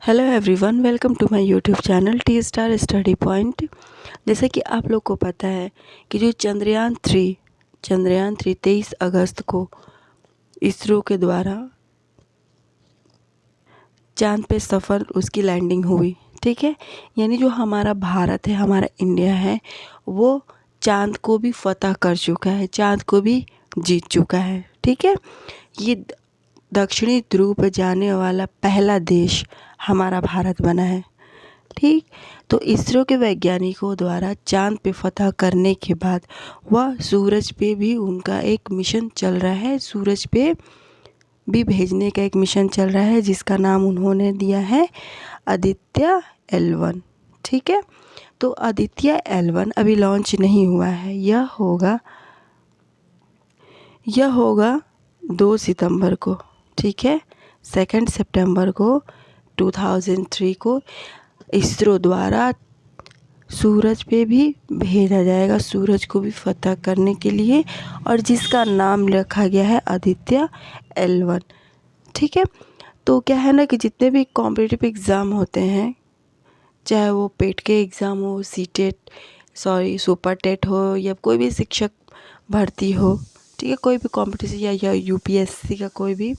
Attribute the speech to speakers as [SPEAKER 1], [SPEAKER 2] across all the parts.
[SPEAKER 1] Hello everyone, welcome to my YouTube channel T star study point. जैसे कि आप लोग को पता है कि जो चंद्रयान 3 23 अगस्त को इसरो के द्वारा चांद पे सफ़र उसकी लैंडिंग हुई। ठीक है, यानी जो हमारा भारत है, हमारा इंडिया है, वो चांद को भी फतह कर चुका है, चांद को भी जीत चुका है। ठीक है, ये दक्षिणी ध्रुव पर जाने वाला पहला देश हमारा भारत बना है। ठीक, तो इसरो के वैज्ञानिकों द्वारा चांद पे फतह करने के बाद वह सूरज पे भी उनका एक मिशन चल रहा है, सूरज पे भी भेजने का एक मिशन चल रहा है, जिसका नाम उन्होंने दिया है आदित्य L1। ठीक है, तो आदित्य L1 अभी लॉन्च नहीं हुआ है, यह होगा 2 सितंबर को। ठीक है, 2 सितंबर को 2003 को इसरो द्वारा सूरज पे भी भेजा जाएगा, सूरज को भी फतह करने के लिए, और जिसका नाम रखा गया है आदित्य L1। ठीक है, तो क्या है ना कि जितने भी कॉम्पिटिटिव एग्ज़ाम होते हैं, चाहे वो पेट के एग्ज़ाम हो, सुपर टेट हो, या कोई भी शिक्षक भर्ती हो, ठीक है, कोई भी कॉम्पिटिशन या यूपीएससी का कोई भी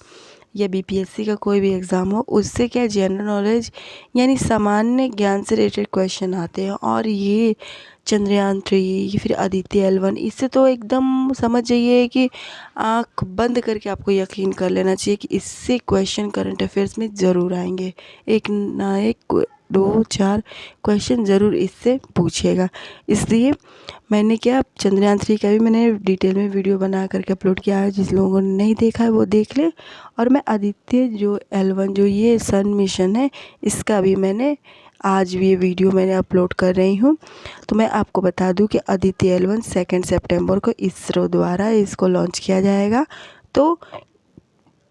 [SPEAKER 1] या बीपीएससी का कोई भी एग्ज़ाम हो, उससे क्या जनरल नॉलेज यानी सामान्य ज्ञान से रिलेटेड क्वेश्चन आते हैं। और ये चंद्रयान 3 या फिर आदित्य L1, इससे तो एकदम समझ जाइए कि आँख बंद करके आपको यकीन कर लेना चाहिए कि इससे क्वेश्चन करंट अफेयर्स में ज़रूर आएंगे। एक ना एक 2-4 क्वेश्चन ज़रूर इससे पूछेगा। इसलिए मैंने क्या चंद्रयान 3 का भी मैंने डिटेल में वीडियो बना करके अपलोड किया है, जिस लोगों ने नहीं देखा है वो देख ले। और मैं आदित्य जो L1 जो ये सन मिशन है, इसका भी मैंने आज भी ये वीडियो मैंने अपलोड कर रही हूँ। तो मैं आपको बता दूं कि आदित्य L1 2 सितंबर को इसरो द्वारा इसको लॉन्च किया जाएगा। तो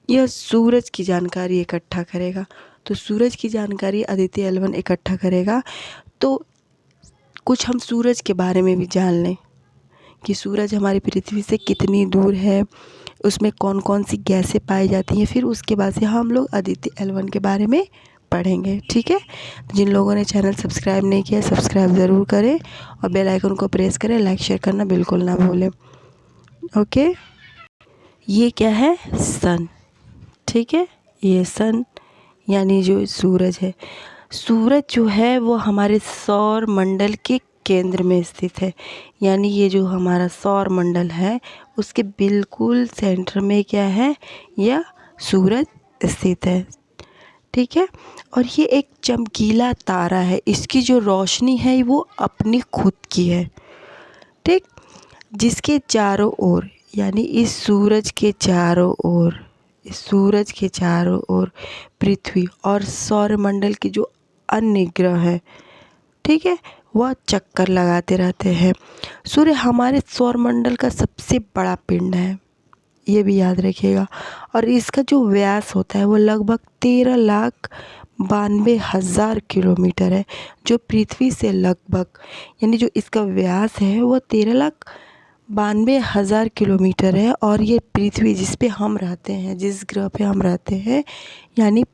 [SPEAKER 1] यह सूरज की जानकारी इकट्ठा करेगा, तो सूरज की जानकारी आदित्य L1 इकट्ठा करेगा। तो कुछ हम सूरज के बारे में भी जान लें कि सूरज हमारी पृथ्वी से कितनी दूर है, उसमें कौन कौन सी गैसें पाई जाती हैं। फिर उसके बाद से हम लोग आदित्य L1 के बारे में पढ़ेंगे। ठीक है, तो जिन लोगों ने चैनल सब्सक्राइब नहीं किया, सब्सक्राइब ज़रूर करें और बेल आइकन को प्रेस करें, लाइक शेयर करना बिल्कुल ना भूलें। ओके, ये क्या है? सन। ठीक है, ये सन यानी जो सूरज है, सूरज जो है वो हमारे सौर मंडल के केंद्र में स्थित है। यानी ये जो हमारा सौर मंडल है, उसके बिल्कुल सेंटर में क्या है? यह सूरज स्थित है। ठीक है, और ये एक चमकीला तारा है, इसकी जो रोशनी है वो अपनी खुद की है। ठीक, जिसके चारों ओर यानी इस सूरज के चारों ओर पृथ्वी और सौरमंडल के जो अन्य ग्रह हैं, ठीक है, वह चक्कर लगाते रहते हैं। सूर्य हमारे सौरमंडल का सबसे बड़ा पिंड है, ये भी याद रखिएगा। और इसका जो व्यास होता है वो लगभग 13,92,000 किलोमीटर है, जो पृथ्वी से लगभग यानी जो इसका व्यास है वो 13,92,000 किलोमीटर है। और ये पृथ्वी जिस पे हम रहते हैं, जिस ग्रह पे हम रहते हैं, यानी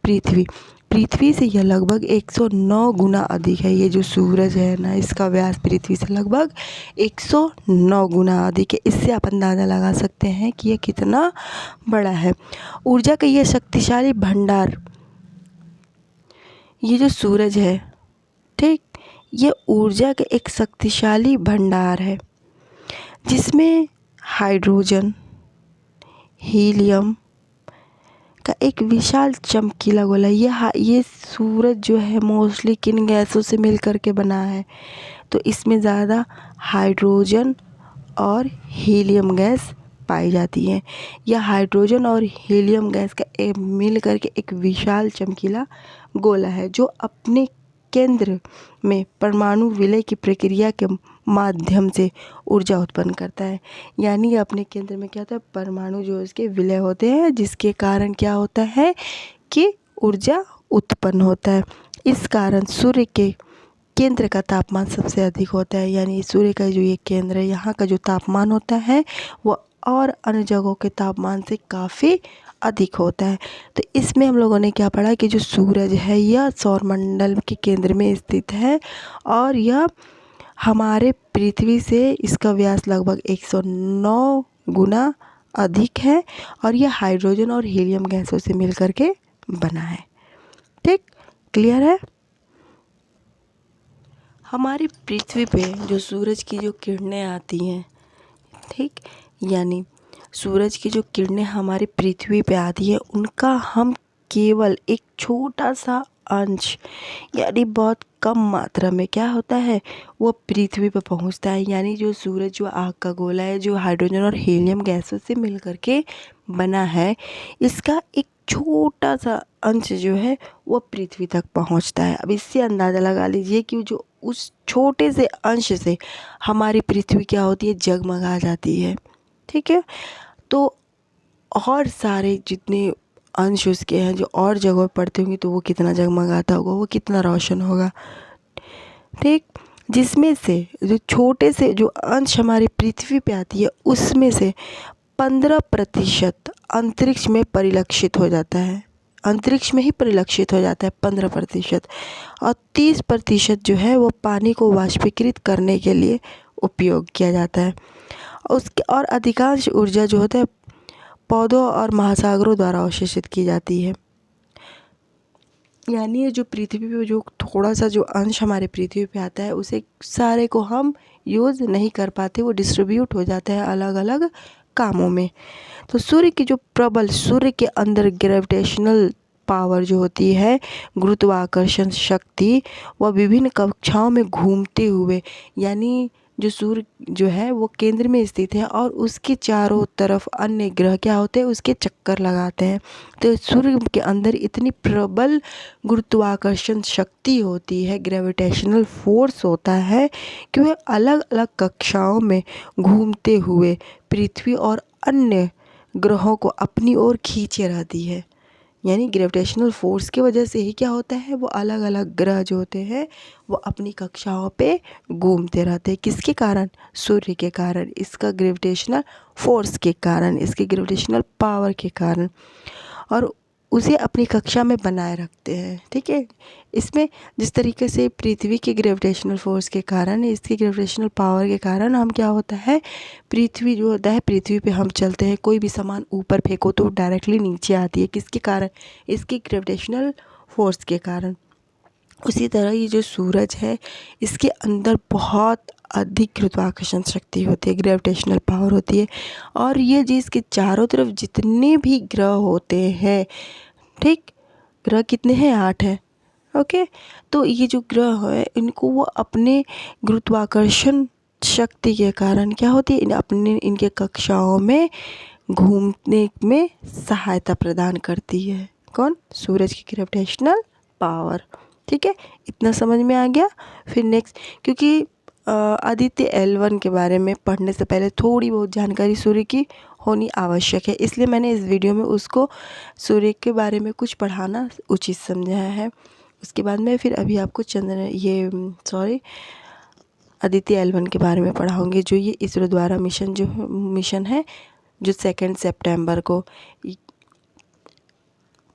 [SPEAKER 1] पृथ्वी से यह लगभग 109 गुना अधिक है। ये जो सूरज है ना, इसका व्यास पृथ्वी से लगभग 109 गुना अधिक है। इससे आप अंदाज़ा लगा सकते हैं कि यह कितना बड़ा है। ऊर्जा का यह शक्तिशाली भंडार, ये जो सूरज है, ठीक, ये ऊर्जा का एक शक्तिशाली भंडार है, जिसमें हाइड्रोजन, हीलियम का एक विशाल चमकीला गोला। ये सूरज जो है मोस्टली किन गैसों से मिल कर के बना है? तो इसमें ज़्यादा हाइड्रोजन और हीलियम गैस पाई जाती हैं। यह हाइड्रोजन और हीलियम गैस का मिल करके एक विशाल चमकीला गोला है, जो अपने केंद्र में परमाणु विलय की प्रक्रिया के माध्यम से ऊर्जा उत्पन्न करता है। यानी अपने केंद्र में क्या होता है? परमाणु जो इसके विलय होते हैं, जिसके कारण क्या होता है कि ऊर्जा उत्पन्न होता है। इस कारण सूर्य के केंद्र का तापमान सबसे अधिक होता है। यानी सूर्य का जो ये केंद्र है, यहाँ का जो तापमान होता है वो और अन्य जगहों के तापमान से काफ़ी अधिक होता है। तो इसमें हम लोगों ने क्या पढ़ा कि जो सूरज है यह सौरमंडल के केंद्र में स्थित है और यह हमारे पृथ्वी से इसका व्यास लगभग 109 गुना अधिक है और यह हाइड्रोजन और हीलियम गैसों से मिलकर के बना है। ठीक, क्लियर है। हमारी पृथ्वी पे जो सूरज की जो किरणें आती हैं, ठीक, यानी सूरज की जो किरणें हमारी पृथ्वी पे आती है उनका हम केवल एक छोटा सा अंश यानी बहुत कम मात्रा में क्या होता है वो पृथ्वी पर पहुंचता है। यानी जो सूरज जो आग का गोला है जो हाइड्रोजन और हीलियम गैसों से मिलकर के बना है, इसका एक छोटा सा अंश जो है वो पृथ्वी तक पहुंचता है। अब इससे अंदाज़ा लगा लीजिए कि जो उस छोटे से अंश से हमारी पृथ्वी क्या होती है, जगमगा जाती है। ठीक है, तो और सारे जितने अंश उसके हैं जो और जगह पड़ते होंगे तो वो कितना जगमगाता होगा, वो कितना रोशन होगा। ठीक, जिसमें से जो छोटे से जो अंश हमारी पृथ्वी पे आती है उसमें से 15% अंतरिक्ष में परिलक्षित हो जाता है, अंतरिक्ष में ही परिलक्षित हो जाता है 15%, और 30% जो है वो पानी को वाष्पीकृत करने के लिए उपयोग किया जाता है। उसके और अधिकांश ऊर्जा जो होता है पौधों और महासागरों द्वारा अवशोषित की जाती है। यानी ये जो पृथ्वी पे जो थोड़ा सा जो अंश हमारे पृथ्वी पे आता है उसे सारे को हम यूज़ नहीं कर पाते, वो डिस्ट्रीब्यूट हो जाता है अलग अलग कामों में। तो सूर्य की जो प्रबल, सूर्य के अंदर ग्रेविटेशनल पावर जो होती है, गुरुत्वाकर्षण शक्ति, वह विभिन्न कक्षाओं में घूमते हुए, यानी जो सूर्य जो है वो केंद्र में स्थित है और उसके चारों तरफ अन्य ग्रह क्या होते हैं उसके चक्कर लगाते हैं। तो सूर्य के अंदर इतनी प्रबल गुरुत्वाकर्षण शक्ति होती है, ग्रेविटेशनल फोर्स होता है कि वह अलग अलग कक्षाओं में घूमते हुए पृथ्वी और अन्य ग्रहों को अपनी ओर खींचे रहती है। यानी ग्रेविटेशनल फोर्स की वजह से ही क्या होता है वो अलग अलग ग्रह जो होते हैं वो अपनी कक्षाओं पे घूमते रहते हैं। किसके कारण? सूर्य के कारण, इसका ग्रेविटेशनल फोर्स के कारण, इसके ग्रेविटेशनल पावर के कारण, और उसे अपनी कक्षा में बनाए रखते हैं। ठीक है, इसमें जिस तरीके से पृथ्वी के ग्रेविटेशनल फोर्स के कारण, इसके ग्रेविटेशनल पावर के कारण हम क्या होता है, पृथ्वी जो होता है, पृथ्वी पे हम चलते हैं, कोई भी सामान ऊपर फेंको तो डायरेक्टली नीचे आती है। किसके कारण? इसके ग्रेविटेशनल फोर्स के कारण। उसी तरह ये जो सूरज है इसके अंदर बहुत अधिक गुरुत्वाकर्षण शक्ति होती है, ग्रेविटेशनल पावर होती है, और ये जिसके चारों तरफ जितने भी ग्रह होते हैं, ठीक, ग्रह कितने हैं? 8 हैं। ओके, तो ये जो ग्रह है इनको वो अपने गुरुत्वाकर्षण शक्ति के कारण क्या होती है, अपने इनके कक्षाओं में घूमने में सहायता प्रदान करती है। कौन? सूरज की ग्रेविटेशनल पावर। ठीक है, इतना समझ में आ गया। फिर नेक्स्ट, क्योंकि आदित्य L1 के बारे में पढ़ने से पहले थोड़ी बहुत जानकारी सूर्य की होनी आवश्यक है, इसलिए मैंने इस वीडियो में उसको सूर्य के बारे में कुछ पढ़ाना उचित समझा है। उसके बाद में फिर अभी आपको आदित्य L1 के बारे में पढ़ाऊँगी, जो ये इसरो द्वारा मिशन है जो 2 सितंबर को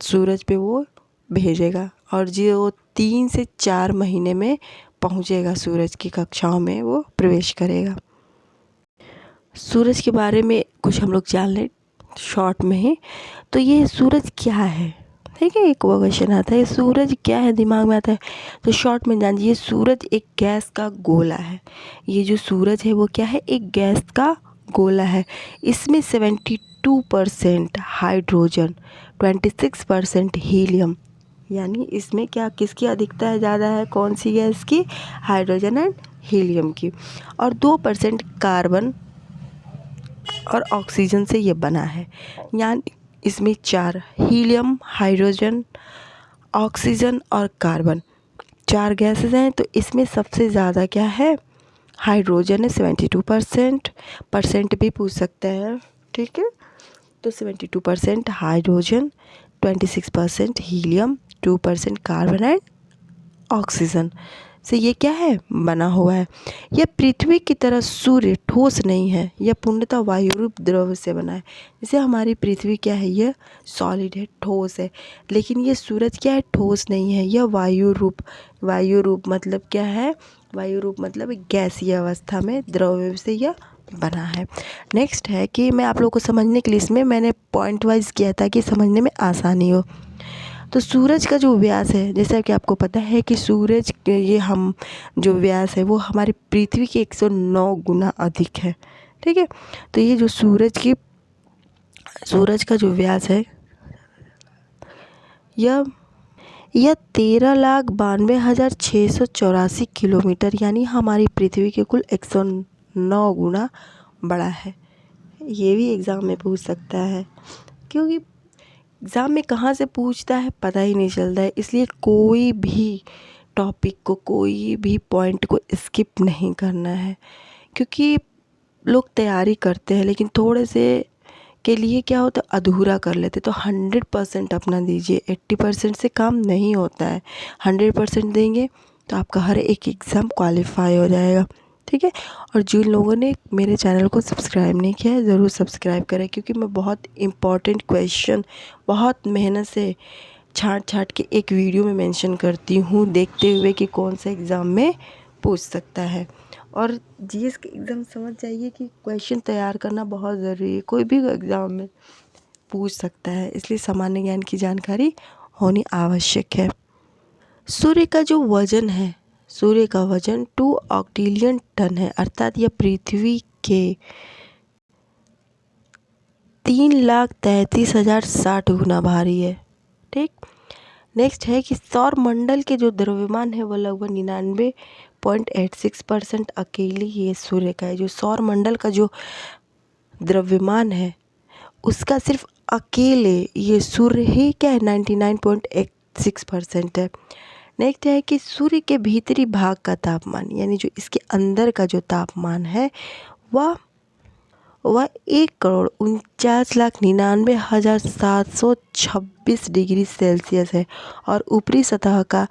[SPEAKER 1] सूरज पे वो भेजेगा, और जो 3 से 4 महीने में पहुंचेगा सूरज की कक्षाओं में, वो प्रवेश करेगा। सूरज के बारे में कुछ हम लोग जान लें शॉर्ट में ही। तो ये सूरज क्या है? ठीक है, एक क्वेश्चन आता है सूरज क्या है, दिमाग में आता है, तो शॉर्ट में जानिए सूरज एक गैस का गोला है। ये जो सूरज है वो क्या है? एक गैस का गोला है। इसमें 72% हाइड्रोजन, 26% हीलियम, यानी इसमें क्या, किसकी अधिकता है ज़्यादा है? कौन सी गैस की? हाइड्रोजन एंड हीलियम की। और 2% कार्बन और ऑक्सीजन से ये बना है। यानी इसमें 4, हीलियम, हाइड्रोजन, ऑक्सीजन और कार्बन, 4 गैसेस हैं। तो इसमें सबसे ज़्यादा क्या है? हाइड्रोजन है 72%, परसेंट भी पूछ सकते हैं। ठीक है, तो 72% hydrogen, 26% helium, 2% carbon and oxygen. से ये क्या है, बना हुआ है। यह पृथ्वी की तरह सूर्य ठोस नहीं है, यह पूर्णतः वायु रूप द्रव से बना है। जैसे हमारी पृथ्वी क्या है, यह सॉलिड है, ठोस है, लेकिन ये सूरज क्या है, ठोस नहीं है, यह वायु रूप। वायु रूप मतलब क्या है, वायु रूप मतलब गैसीय अवस्था में द्रव से यह बना है। नेक्स्ट है कि मैं आप लोगों को समझने के लिए इसमें मैंने पॉइंट वाइज किया था कि समझने में आसानी हो। तो सूरज का जो व्यास है, जैसा कि आपको पता है कि सूरज के ये हम जो व्यास है वो हमारी पृथ्वी के 109 गुना अधिक है। ठीक है, तो ये जो सूरज का जो व्यास है यह 13,92,684 किलोमीटर यानी हमारी पृथ्वी के कुल 109 गुना बड़ा है। ये भी एग्ज़ाम में पूछ सकता है, क्योंकि एग्ज़ाम में कहाँ से पूछता है पता ही नहीं चलता है, इसलिए कोई भी टॉपिक को, कोई भी पॉइंट को स्किप नहीं करना है। क्योंकि लोग तैयारी करते हैं लेकिन थोड़े से के लिए क्या होता है, अधूरा कर लेते। तो 100% अपना दीजिए, 80% से काम नहीं होता है। 100% देंगे तो आपका हर एक एग्ज़ाम क्वालिफाई हो जाएगा। ठीक है, और जिन लोगों ने मेरे चैनल को सब्सक्राइब नहीं किया है ज़रूर सब्सक्राइब करें, क्योंकि मैं बहुत इम्पॉर्टेंट क्वेश्चन बहुत मेहनत से छाँट छाँट के एक वीडियो में मेंशन करती हूँ, देखते हुए कि कौन सा एग्ज़ाम में पूछ सकता है। और जीएस के एग्ज़ाम समझ जाइए कि क्वेश्चन तैयार करना बहुत ज़रूरी है, कोई भी एग्ज़ाम में पूछ सकता है, इसलिए सामान्य ज्ञान की जानकारी होनी आवश्यक है। सूर्य का जो वज़न है, सूर्य का वज़न 2 ऑक्टिलियन टन है, अर्थात यह पृथ्वी के 3,33,060 गुना भारी है। ठीक, नेक्स्ट है कि सौर मंडल के जो द्रव्यमान है वो लगभग 99.86% अकेले ये सूर्य का है। जो सौर मंडल का जो द्रव्यमान है उसका सिर्फ अकेले ये सूर्य ही क्या है, 99.86% है। नेक्स्ट है कि सूर्य के भीतरी भाग का तापमान यानी जो इसके अंदर का जो तापमान है वह 1,49,99,726 डिग्री सेल्सियस है, और ऊपरी सतह का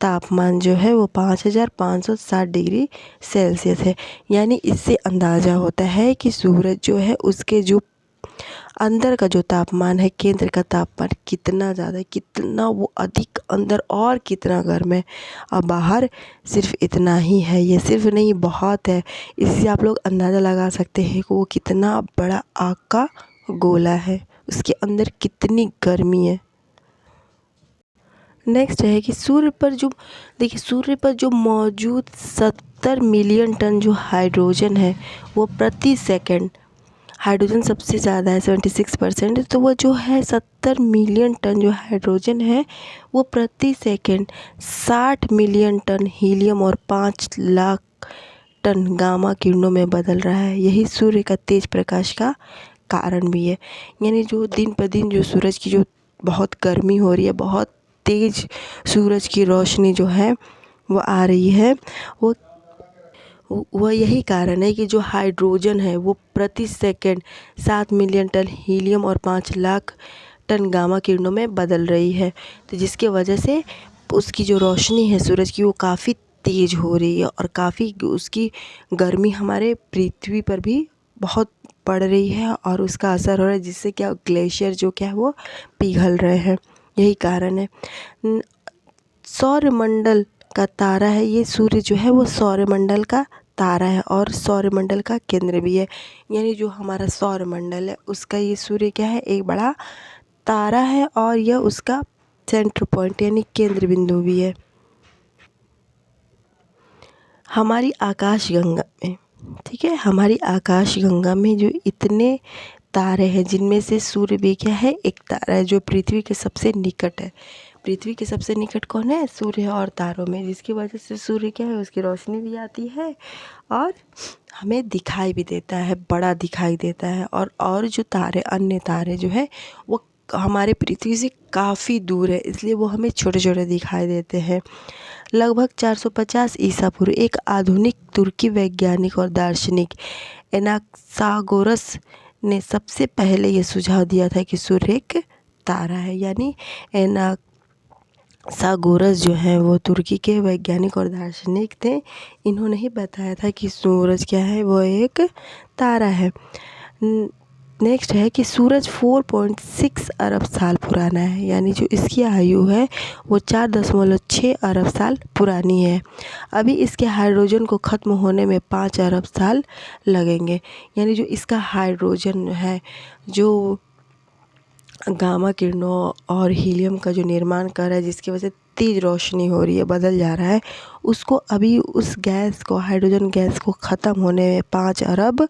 [SPEAKER 1] तापमान जो है वो 5,560 डिग्री सेल्सियस है। यानी इससे अंदाज़ा होता है कि सूरज जो है उसके जो अंदर का जो तापमान है, केंद्र का तापमान कितना ज़्यादा है, कितना वो अधिक अंदर और कितना गर्म है, और बाहर सिर्फ इतना ही है। ये सिर्फ नहीं, बहुत है। इससे आप लोग अंदाज़ा लगा सकते हैं कि वो कितना बड़ा आग का गोला है, उसके अंदर कितनी गर्मी है। नेक्स्ट है कि सूर्य पर जो मौजूद 70 मिलियन टन जो हाइड्रोजन है वो प्रति सेकंड, हाइड्रोजन सबसे ज़्यादा है 76%, तो वो जो है 70 मिलियन टन जो हाइड्रोजन है वो प्रति सेकंड 60 मिलियन टन हीलियम और 5 लाख टन गामा किरणों में बदल रहा है। यही सूर्य का तेज प्रकाश का कारण भी है। यानी जो दिन पर दिन जो सूरज की जो बहुत गर्मी हो रही है, बहुत तेज़ सूरज की रोशनी जो है वो आ रही है, वह यही कारण है कि जो हाइड्रोजन है वो प्रति सेकंड 7 मिलियन टन हीलियम और 5 लाख टन गामा किरणों में बदल रही है। तो जिसके वजह से उसकी जो रोशनी है सूरज की वो काफ़ी तेज़ हो रही है, और काफ़ी उसकी गर्मी हमारे पृथ्वी पर भी बहुत पड़ रही है, और उसका असर हो रहा है, जिससे क्या ग्लेशियर जो क्या है वो पिघल रहे हैं। यही कारण है। सौरमंडल का तारा है, ये सूर्य जो है वो सौरमंडल का तारा है और सौरमंडल का केंद्र भी है। यानी जो हमारा सौरमंडल है उसका ये सूर्य क्या है, एक बड़ा तारा है, और यह उसका सेंटर पॉइंट यानी केंद्र बिंदु भी है। हमारी आकाशगंगा में, ठीक है, हमारी आकाशगंगा में जो इतने तारे हैं जिनमें से सूर्य भी क्या है, एक तारा है जो पृथ्वी के सबसे निकट है। पृथ्वी के सबसे निकट कौन है, सूर्य और तारों में, जिसकी वजह से सूर्य क्या है, उसकी रोशनी भी आती है और हमें दिखाई भी देता है, बड़ा दिखाई देता है। और जो तारे, अन्य तारे जो है वो हमारे पृथ्वी से काफ़ी दूर है, इसलिए वो हमें छोटे छोटे दिखाई देते हैं। लगभग 450 ईसा पूर्व एक आधुनिक तुर्की वैज्ञानिक और दार्शनिक एनाक्सागोरस ने सबसे पहले ये सुझाव दिया था कि सूर्य एक तारा है। यानी पिथागोरस जो हैं वो तुर्की के वैज्ञानिक और दार्शनिक थे। इन्होंने ही बताया था कि सूरज क्या है, वो एक तारा है। नेक्स्ट है कि सूरज 4.6 अरब साल पुराना है, यानी जो इसकी आयु है वो 4.6 अरब साल पुरानी है। अभी इसके हाइड्रोजन को ख़त्म होने में 5 अरब साल लगेंगे, यानी जो इसका हाइड्रोजन है, जो गामा किरणों और हीलियम का जो निर्माण कर रहा है, जिसकी वजह से तेज़ रोशनी हो रही है, बदल जा रहा है, उसको अभी उस गैस को, हाइड्रोजन गैस को ख़त्म होने में 5 अरब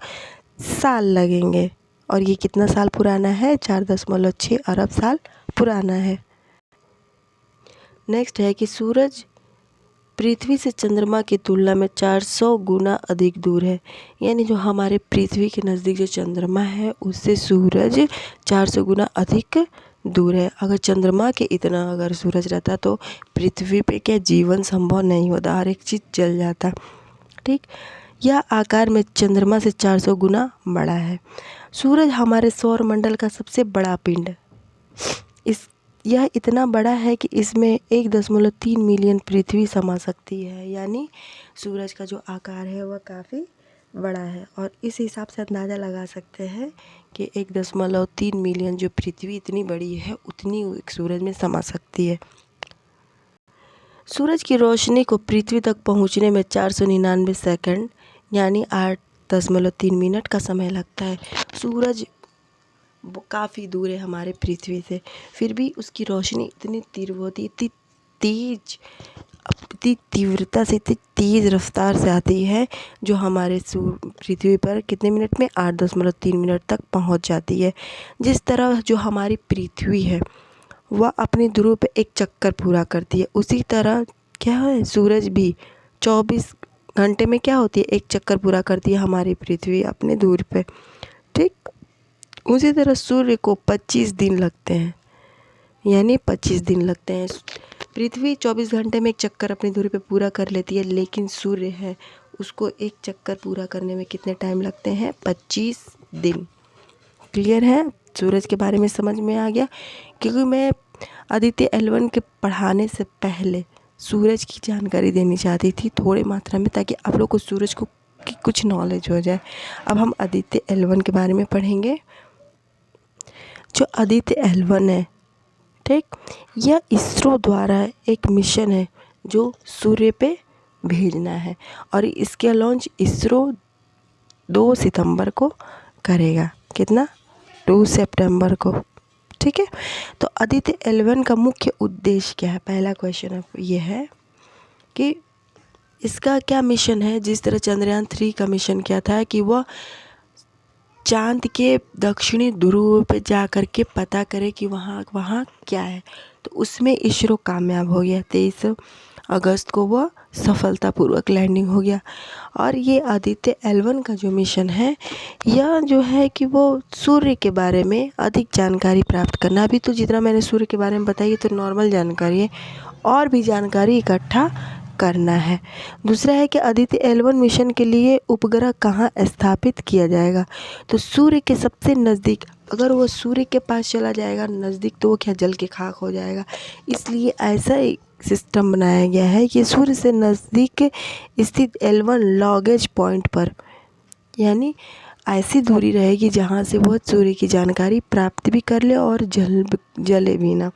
[SPEAKER 1] साल लगेंगे। और ये कितना साल पुराना है? 4.6 अरब साल पुराना है। नेक्स्ट है कि सूरज पृथ्वी से चंद्रमा की तुलना में 400 गुना अधिक दूर है, यानी जो हमारे पृथ्वी के नज़दीक जो चंद्रमा है उससे सूरज 400 गुना अधिक दूर है। अगर चंद्रमा के इतना अगर सूरज रहता तो पृथ्वी पे क्या जीवन संभव नहीं होता, हर एक चीज़ जल जाता। ठीक, यह आकार में चंद्रमा से 400 गुना बड़ा है। सूरज हमारे सौरमंडल का सबसे बड़ा पिंड, यह इतना बड़ा है कि इसमें 1.3 मिलियन पृथ्वी समा सकती है, यानी सूरज का जो आकार है वह काफ़ी बड़ा है। और इस हिसाब से अंदाज़ा लगा सकते हैं कि 1.3 मिलियन जो पृथ्वी इतनी बड़ी है उतनी एक सूरज में समा सकती है। सूरज की रोशनी को पृथ्वी तक पहुंचने में 499 सेकंड यानी 8.3 मिनट का समय लगता है। सूरज काफ़ी दूर है हमारे पृथ्वी से, फिर भी उसकी रोशनी इतनी तीव्र होती है, इतनी तेज, इतनी तीव्रता से, इतनी तेज़ रफ्तार से आती है, जो हमारे पृथ्वी पर कितने मिनट में? 8.3 मिनट तक पहुंच जाती है। जिस तरह जो हमारी पृथ्वी है वह अपनी ध्रुव पे एक चक्कर पूरा करती है, उसी तरह क्या है सूरज भी 24 घंटे में क्या होती है? एक चक्कर पूरा करती है हमारी पृथ्वी अपने ध्रुव पे। ठीक, उसी तरह सूर्य को 25 दिन लगते हैं, यानी 25 दिन लगते हैं। पृथ्वी 24 घंटे में एक चक्कर अपनी दूरी पे पूरा कर लेती है, लेकिन सूर्य है उसको एक चक्कर पूरा करने में कितने टाइम लगते हैं? 25 दिन। क्लियर है? सूरज के बारे में समझ में आ गया? क्योंकि मैं आदित्य L1 के पढ़ाने से पहले सूरज की जानकारी देनी चाहती थी थोड़ी मात्रा में, ताकि आप लोग को सूरज को की कुछ नॉलेज हो जाए। अब हम आदित्य L1 के बारे में पढ़ेंगे। जो आदित्य L1 है, ठीक, यह इसरो द्वारा एक मिशन है जो सूर्य पे भेजना है, और इसके लॉन्च इसरो 2 सितंबर को करेगा। कितना? 2 सितंबर को। ठीक है, तो आदित्य L1 का मुख्य उद्देश्य क्या है? पहला क्वेश्चन अब ये है कि इसका क्या मिशन है। जिस तरह चंद्रयान 3 का मिशन क्या था कि वह चाँद के दक्षिणी ध्रुव पे जा कर के पता करे कि वहाँ क्या है, तो उसमें इसरो कामयाब हो गया। 23 अगस्त को वह सफलतापूर्वक लैंडिंग हो गया। और ये आदित्य L1 का जो मिशन है, यह जो है कि वो सूर्य के बारे में अधिक जानकारी प्राप्त करना। अभी तो जितना मैंने सूर्य के बारे में बताई तो नॉर्मल जानकारी है, और भी जानकारी इकट्ठा करना है। दूसरा है कि आदित्य L1 मिशन के लिए उपग्रह कहाँ स्थापित किया जाएगा? तो सूर्य के सबसे नज़दीक, अगर वो सूर्य के पास चला जाएगा नज़दीक तो वो क्या जल के खाक हो जाएगा। इसलिए ऐसा एक सिस्टम बनाया गया है कि सूर्य से नज़दीक स्थित L1 लॉन्गेज पॉइंट पर, यानी ऐसी दूरी रहेगी जहाँ से वह सूर्य की जानकारी प्राप्त भी कर ले और जले भी ना।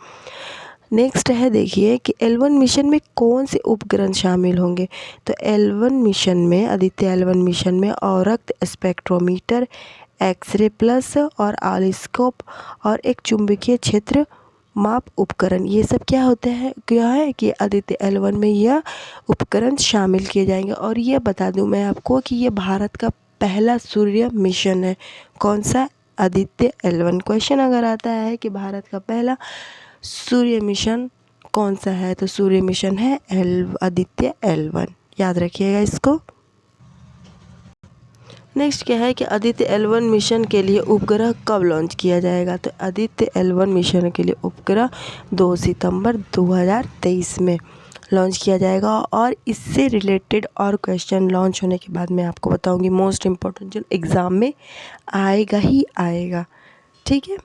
[SPEAKER 1] नेक्स्ट है, देखिए कि L1 मिशन में कौन से उपग्रह शामिल होंगे। तो L1 मिशन में, आदित्य L1 मिशन में औरक्त स्पेक्ट्रोमीटर, एक्सरे प्लस और ऑसिलोस्कोप और एक चुंबकीय क्षेत्र माप उपकरण, ये सब क्या होते हैं, क्या है कि आदित्य L1 में यह उपकरण शामिल किए जाएंगे। और ये बता दूं मैं आपको कि ये भारत का पहला सूर्य मिशन है। कौन सा? आदित्य L1। क्वेश्चन अगर आता है कि भारत का पहला सूर्य मिशन कौन सा है, तो सूर्य मिशन है आदित्य L1, याद रखिएगा इसको। नेक्स्ट क्या है कि आदित्य L1 मिशन के लिए उपग्रह कब लॉन्च किया जाएगा। तो आदित्य L1 मिशन के लिए उपग्रह 2 सितंबर 2023 में लॉन्च किया जाएगा। और इससे रिलेटेड और क्वेश्चन लॉन्च होने के बाद मैं आपको बताऊंगी, मोस्ट इम्पोर्टेंट जो एग्ज़ाम में आएगा ही आएगा। ठीक है,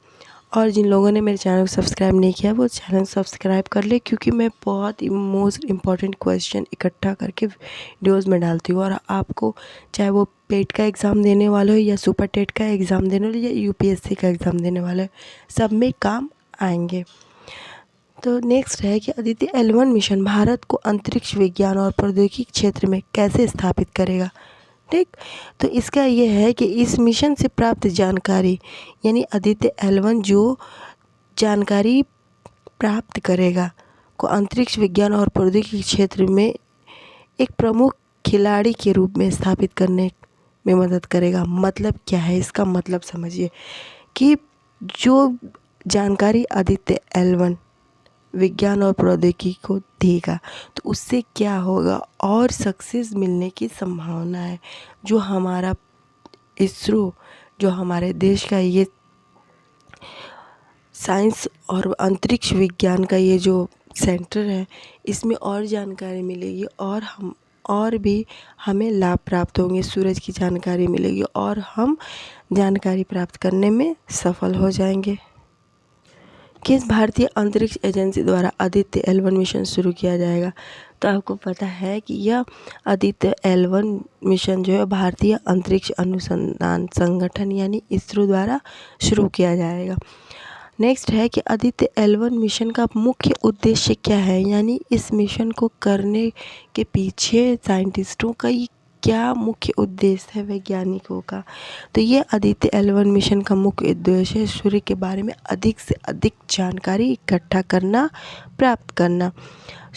[SPEAKER 1] और जिन लोगों ने मेरे चैनल को सब्सक्राइब नहीं किया वो चैनल सब्सक्राइब कर ले, क्योंकि मैं बहुत ही मोस्ट इम्पॉर्टेंट क्वेश्चन इकट्ठा करके वीडियोज़ में डालती हूँ। और आपको चाहे वो पेट का एग्ज़ाम देने वाले हो या सुपर टेट का एग्ज़ाम देने वाले या यूपीएससी का एग्ज़ाम देने वाले हो, सब में काम आएंगे। तो नेक्स्ट है कि आदित्य L1 मिशन भारत को अंतरिक्ष विज्ञान और प्रौद्योगिकी क्षेत्र में कैसे स्थापित करेगा। ठीक, तो इसका ये है कि इस मिशन से प्राप्त जानकारी, यानी आदित्य L1 जो जानकारी प्राप्त करेगा को अंतरिक्ष विज्ञान और प्रौद्योगिकी क्षेत्र में एक प्रमुख खिलाड़ी के रूप में स्थापित करने में मदद करेगा। मतलब क्या है, इसका मतलब समझिए कि जो जानकारी आदित्य L1 विज्ञान और प्रौद्योगिकी को देगा तो उससे क्या होगा और सक्सेस मिलने की संभावना है। जो हमारा इसरो, जो हमारे देश का ये साइंस और अंतरिक्ष विज्ञान का ये जो सेंटर है, इसमें और जानकारी मिलेगी और भी हमें लाभ प्राप्त होंगे। सूरज की जानकारी मिलेगी और हम जानकारी प्राप्त करने में सफल हो जाएंगे। किस भारतीय अंतरिक्ष एजेंसी द्वारा आदित्य L1 मिशन शुरू किया जाएगा। तो आपको पता है कि यह आदित्य L1 मिशन जो है भारतीय अंतरिक्ष अनुसंधान संगठन यानी इसरो द्वारा शुरू किया जाएगा। नेक्स्ट है कि आदित्य L1 मिशन का मुख्य उद्देश्य क्या है, यानी इस मिशन को करने के पीछे साइंटिस्टों का क्या मुख्य उद्देश्य है, वैज्ञानिकों का। तो ये आदित्य L1 मिशन का मुख्य उद्देश्य है सूर्य के बारे में अधिक से अधिक जानकारी इकट्ठा करना, प्राप्त करना।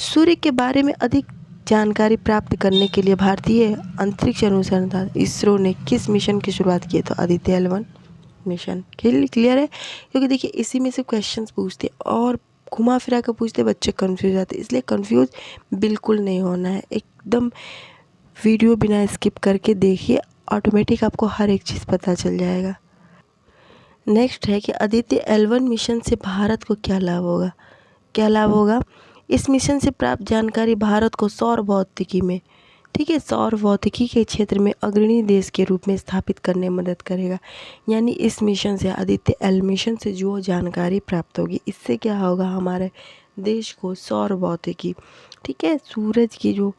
[SPEAKER 1] सूर्य के बारे में अधिक जानकारी प्राप्त करने के लिए भारतीय अंतरिक्ष अनुसंधान इसरो ने किस मिशन की शुरुआत की है। तो आदित्य L1 मिशन। क्लियर है, क्योंकि देखिए इसी में से क्वेश्चंस पूछते और घुमा फिरा कर पूछते, बच्चे कंफ्यूज आते, इसलिए कंफ्यूज बिल्कुल नहीं होना है। एकदम वीडियो बिना स्किप करके देखिए, ऑटोमेटिक आपको हर एक चीज़ पता चल जाएगा। नेक्स्ट है कि आदित्य L1 मिशन से भारत को क्या लाभ होगा। क्या लाभ होगा, इस मिशन से प्राप्त जानकारी भारत को सौर भौतिकी में, ठीक है, सौर भौतिकी के क्षेत्र में अग्रणी देश के रूप में स्थापित करने में मदद करेगा। यानी इस मिशन से आदित्य L मिशन से जो जानकारी प्राप्त होगी, इससे क्या होगा, हमारे देश को सौर भौतिकी, ठीक है, सूरज की जो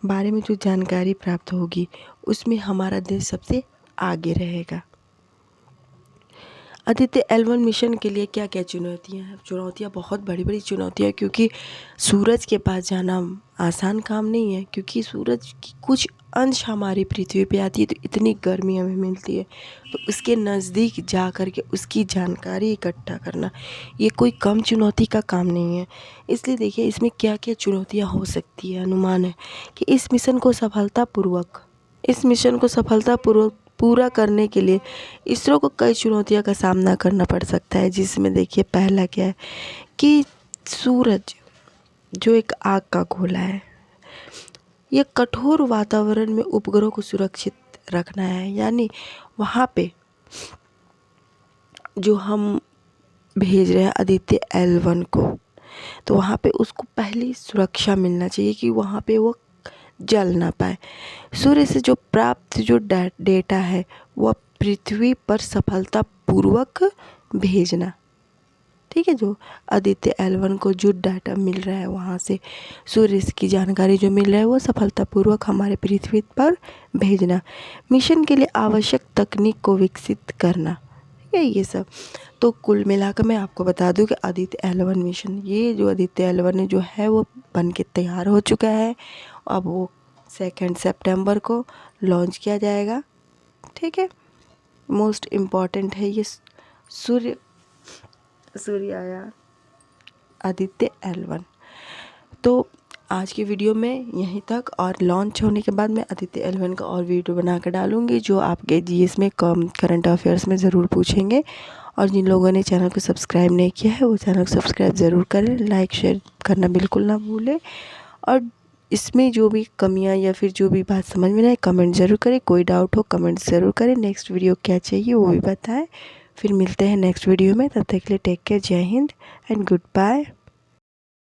[SPEAKER 1] बारे में जो जानकारी प्राप्त होगी उसमें हमारा देश सबसे आगे रहेगा। आदित्य L1 मिशन के लिए क्या क्या चुनौतियां हैं। चुनौतियां बहुत बड़ी बड़ी चुनौतियां, क्योंकि सूरज के पास जाना आसान काम नहीं है, क्योंकि सूरज की कुछ अंश हमारी पृथ्वी पे आती है तो इतनी गर्मी हमें मिलती है, तो उसके नज़दीक जा कर के उसकी जानकारी इकट्ठा करना ये कोई कम चुनौती का काम नहीं है। इसलिए देखिए इसमें क्या क्या चुनौतियाँ हो सकती है। अनुमान है कि इस मिशन को सफलतापूर्वक पूरा करने के लिए इसरो को कई चुनौतियों का सामना करना पड़ सकता है, जिसमें देखिए पहला क्या है कि सूरज जो एक आग का गोला है, ये कठोर वातावरण में उपग्रह को सुरक्षित रखना है। यानी वहाँ पे जो हम भेज रहे हैं आदित्य L1 को, तो वहाँ पे उसको पहली सुरक्षा मिलना चाहिए कि वहाँ पे वो जल ना पाए। सूर्य से जो प्राप्त जो डेटा है वह पृथ्वी पर सफलतापूर्वक भेजना, ठीक है। जो आदित्य L1 को जो डाटा मिल रहा है वहाँ से सूर्य की जानकारी जो मिल रहा है वो सफलतापूर्वक हमारे पृथ्वी पर भेजना। मिशन के लिए आवश्यक तकनीक को विकसित करना, ये सब। तो कुल मिलाकर मैं आपको बता दूं कि आदित्य L1 मिशन, ये जो आदित्य L1 जो है वो बन के तैयार हो चुका है। अब वो 2 सितंबर को लॉन्च किया जाएगा, ठीक है। मोस्ट इम्पॉर्टेंट है ये सूर्ययान आदित्य L1। तो आज की वीडियो में यहीं तक, और लॉन्च होने के बाद मैं आदित्य L1 का और वीडियो बना कर डालूँगी जो आपके जीएस में करंट अफेयर्स में ज़रूर पूछेंगे। और जिन लोगों ने चैनल को सब्सक्राइब नहीं किया है वो चैनल को सब्सक्राइब ज़रूर करें, लाइक शेयर करना बिल्कुल ना भूलें। और इसमें जो भी कमियां या फिर जो भी बात समझ में ना आए कमेंट ज़रूर करें, कोई डाउट हो कमेंट ज़रूर करें। नेक्स्ट वीडियो क्या चाहिए वो भी बताएं। फिर मिलते हैं नेक्स्ट वीडियो में, तब तक के लिए टेक केयर, जय हिंद एंड गुड बाय।